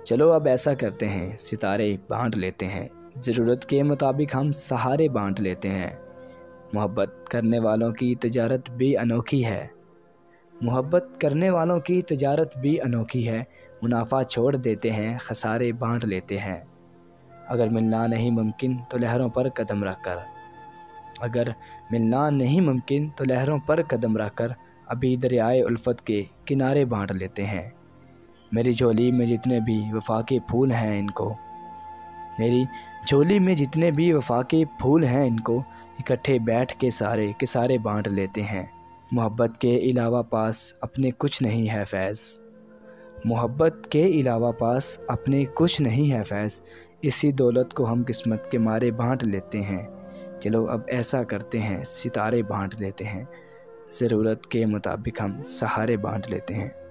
चलो अब ऐसा करते हैं, सितारे बांट लेते हैं, ज़रूरत के मुताबिक हम सहारे बांट लेते हैं। मोहब्बत करने वालों की तिजारत भी अनोखी है, मोहब्बत करने वालों की तिजारत भी अनोखी है। मुनाफा छोड़ देते हैं, खसारे बांट लेते हैं। अगर मिलना नहीं मुमकिन तो लहरों पर कदम रखकर, अगर मिलना नहीं मुमकिन तो लहरों पर कदम रखकर अभी दरियाए उल्फत के किनारे बांट लेते हैं। मेरी झोली में जितने भी वफा के फूल हैं इनको, मेरी झोली में जितने भी वफा के फूल हैं इनको इकट्ठे बैठ के सारे बांट लेते हैं। मोहब्बत के अलावा पास अपने कुछ नहीं है फैज़, मोहब्बत के अलावा पास अपने कुछ नहीं है फैज़। इसी दौलत को हम किस्मत के मारे बांट लेते हैं। चलो अब ऐसा करते हैं, सितारे बांट लेते हैं, ज़रूरत के मुताबिक हम सहारे बांट लेते हैं।